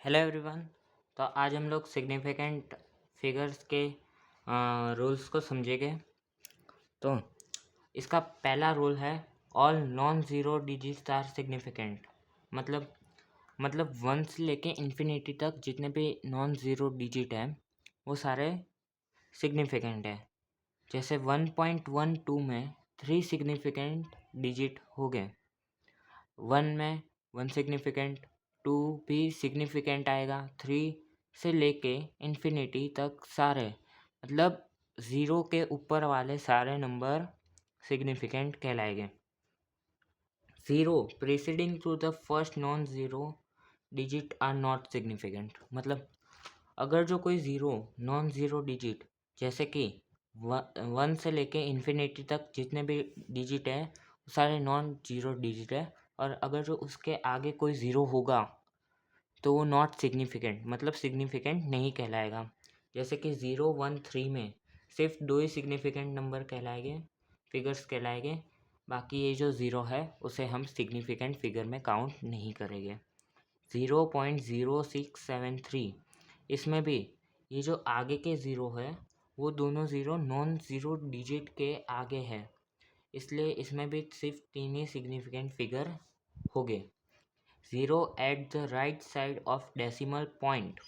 Hello everyone. तो आज हम लोग सिग्निफिकेंट फिगर्स के रूल्स को समझेंगे। तो इसका पहला रूल है all non zero digits are significant. मतलब वन से लेके इन्फिनिटी तक जितने भी नॉन ज़ीरो डिजिट हैं वो सारे सिग्निफिकेंट है। जैसे 1.12 में 3 सिग्निफिकेंट डिजिट हो गए। 1 में 1 सिग्निफिकेंट, 2 भी सिग्निफिकेंट आएगा, 3 से लेके इन्फिनिटी तक सारे मतलब ज़ीरो के ऊपर वाले सारे नंबर सिग्निफिकेंट कहलाएंगे। Zero preceding to the first non zero digit are not significant. मतलब अगर जो कोई ज़ीरो नॉन ज़ीरो डिजिट जैसे कि 1 से लेके इन्फिनिटी तक जितने भी डिजिट है वो सारे नॉन ज़ीरो डिजिट है, और अगर जो उसके आगे कोई ज़ीरो होगा तो वो नॉट सिग्निफिकेंट मतलब सिग्निफिकेंट नहीं कहलाएगा। जैसे कि 0, 1, 3 में सिर्फ 2 ही सिग्निफिकेंट नंबर कहलाएंगे, फिगर्स कहलाएंगे। बाकी ये जो ज़ीरो है उसे हम सिग्निफिकेंट फिगर में काउंट नहीं करेंगे। 0.0673 इसमें भी ये जो आगे के ज़ीरो है वो दोनों ज़ीरो नॉन ज़ीरो डिजिट के आगे है, इसलिए इसमें भी सिर्फ 3 ही सिग्निफिकेंट फिगर हो गए। Zero at the right side of decimal point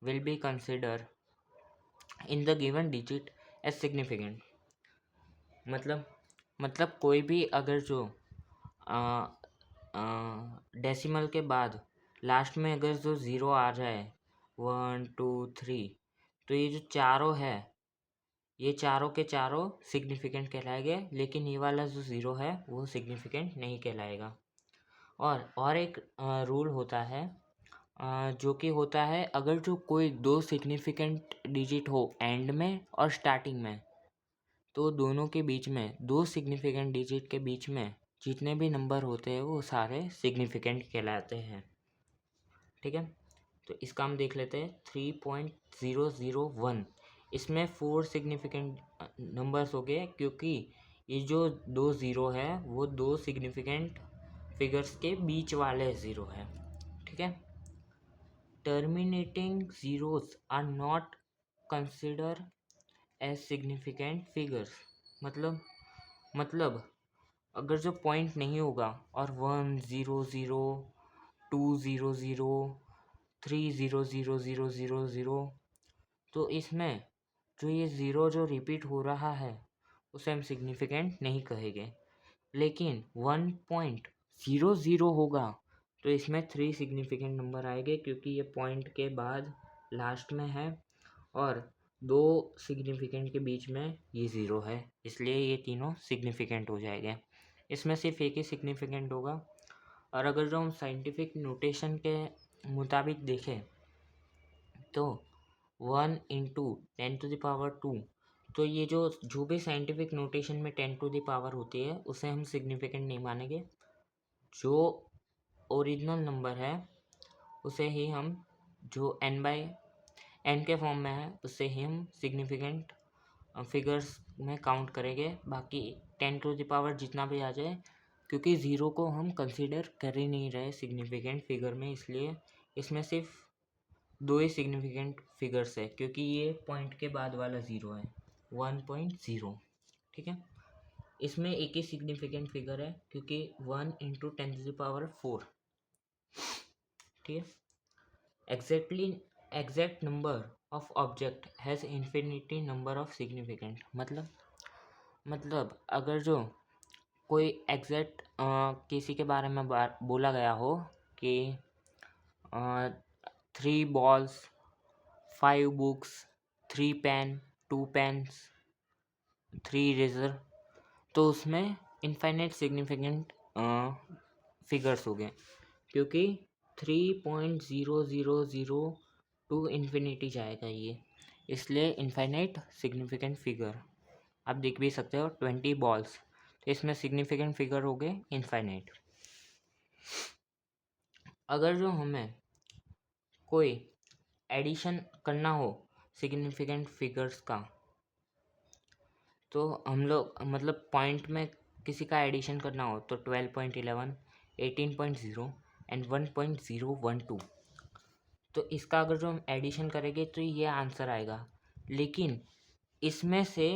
will be considered in the given digit as significant। मतलब कोई भी अगर जो डेसिमल के बाद लास्ट में अगर जो ज़ीरो आ जाए 1, 2, 3, तो ये जो चारों है ये चारों के चारों सिग्निफिकेंट कहलाएंगे, लेकिन ये वाला जो ज़ीरो है वो सिग्निफिकेंट नहीं कहलाएगा। और एक रूल होता है जो कि होता है अगर जो कोई दो सिग्निफिकेंट डिजिट हो एंड में और स्टार्टिंग में, तो दोनों के बीच में दो सिग्निफिकेंट डिजिट के बीच में जितने भी नंबर होते हैं वो सारे सिग्निफिकेंट कहलाते हैं। ठीक है, तो इसका हम देख लेते हैं 3.001। इसमें 4 सिग्निफिकेंट नंबर्स हो गए क्योंकि ये जो दो ज़ीरो है वो दो सिग्निफिकेंट फिगर्स के बीच वाले ज़ीरो है। ठीक है, terminating zeros are not considered as significant figures। मतलब अगर जो पॉइंट नहीं होगा और 100, 200, 3000000, तो इसमें जो ये ज़ीरो जो रिपीट हो रहा है उसे हम सिग्निफिकेंट नहीं कहेंगे। लेकिन 1.00 होगा तो इसमें 3 सिग्निफिकेंट नंबर आएंगे क्योंकि ये पॉइंट के बाद लास्ट में है और दो सिग्निफिकेंट के बीच में ये ज़ीरो है, इसलिए ये तीनों सिग्निफिकेंट हो जाएंगे। इसमें सिर्फ एक ही सिग्निफिकेंट होगा। और अगर जो हम साइंटिफिक नोटेशन के मुताबिक देखें तो 1 × 10⁻², तो ये जो भी साइंटिफिक नोटेशन में 10 होती है उसे हम सिग्निफिकेंट नहीं मानेंगे। जो ओरिजिनल नंबर है उसे ही हम जो n के फॉर्म में है उससे ही हम सिग्निफिकेंट फिगर्स में काउंट करेंगे। बाकी 10 जितना भी आ जाए, क्योंकि ज़ीरो को हम कंसीडर कर ही नहीं रहे सिग्निफिकेंट फिगर में, इसलिए इसमें सिर्फ दो ही सिग्निफिकेंट फिगर्स है क्योंकि ये पॉइंट के बाद वाला ज़ीरो है 1.0। ठीक है, इसमें एक ही सिग्निफिकेंट फिगर है क्योंकि 1 × 10⁻⁴। ठीक है, exact number of object has infinity number of significant. मतलब अगर जो कोई एग्जैक्ट किसी के बारे में बोला गया हो कि 3 balls, 5 books, 3 pen, 2 pens, 3 eraser, तो उसमें इनफाइनाइट सिग्निफिकेंट फिगर्स हो गए क्योंकि 3.000 टू इन्फिनिटी जाएगा ये, इसलिए इनफाइनाइट सिग्निफिकेंट फिगर। आप देख भी सकते हो 20 बॉल्स, तो इसमें सिग्निफिकेंट फिगर हो गए इनफाइनाइट। अगर जो हमें कोई एडिशन करना हो सिग्निफिकेंट फिगर्स का, तो हम लोग मतलब पॉइंट में किसी का एडिशन करना हो तो 12.11, 18.0 एंड 1.012, तो इसका अगर जो हम एडिशन करेंगे तो ये आंसर आएगा। लेकिन इसमें से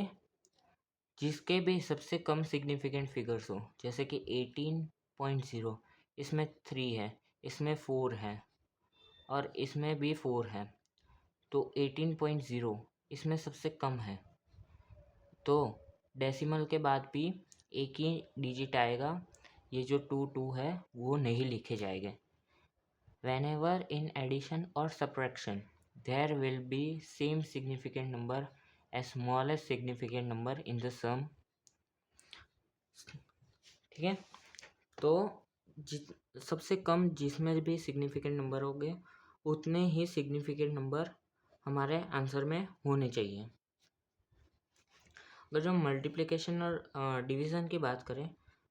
जिसके भी सबसे कम सिग्निफिकेंट फिगर्स हो, जैसे कि 18.0, इसमें 3 है, इसमें 4 है और इसमें भी 4 है, तो 18.0 इसमें सबसे कम है। तो डेसिमल के बाद भी एक ही डिजिट आएगा, ये जो 2 है वो नहीं लिखे जाएंगे। Whenever in addition or subtraction there will be same significant number as smallest significant number in the sum। ठीक है, तो सबसे कम जिसमें भी सिग्निफिकेंट नंबर होंगे उतने ही सिग्निफिकेंट नंबर हमारे आंसर में होने चाहिए। अगर जो मल्टीप्लिकेशन और डिवीज़न की बात करें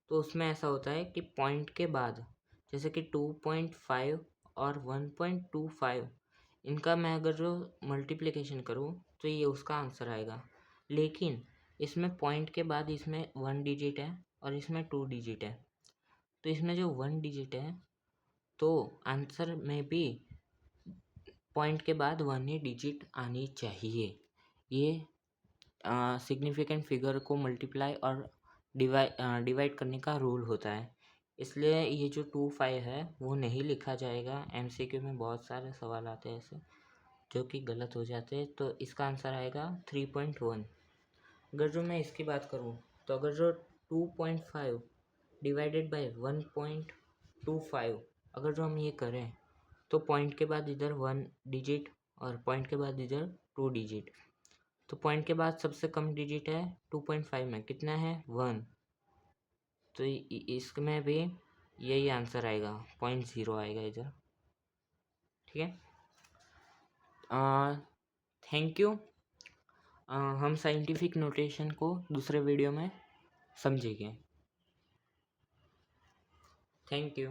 तो उसमें ऐसा होता है कि पॉइंट के बाद, जैसे कि 2.5 और 1.25, इनका मैं अगर जो मल्टीप्लिकेशन करूँ तो ये उसका आंसर आएगा। लेकिन इसमें पॉइंट के बाद इसमें 1 डिजिट है और इसमें 2 डिजिट है, तो इसमें जो 1 डिजिट है तो आंसर में भी पॉइंट के बाद 1 ही डिजिट आनी चाहिए। ये सिग्निफिकेंट फिगर को मल्टीप्लाई और डिवाइड करने का रूल होता है। इसलिए ये जो 2, 5 है वो नहीं लिखा जाएगा। MCQ में बहुत सारे सवाल आते हैं ऐसे जो कि गलत हो जाते हैं, तो इसका आंसर आएगा 3.1। अगर जो मैं इसकी बात करूँ तो अगर जो 2.5 डिवाइडेड बाय 1.25 अगर जो हम ये करें तो पॉइंट के बाद इधर 1 डिजिट और पॉइंट के बाद इधर 2 डिजिट, तो पॉइंट के बाद सबसे कम डिजिट है 2.5 में, कितना है 1, तो इसमें भी यही आंसर आएगा, 0.0 आएगा इधर। ठीक है, थैंक यू। हम साइंटिफिक नोटेशन को दूसरे वीडियो में समझेंगे। Thank you.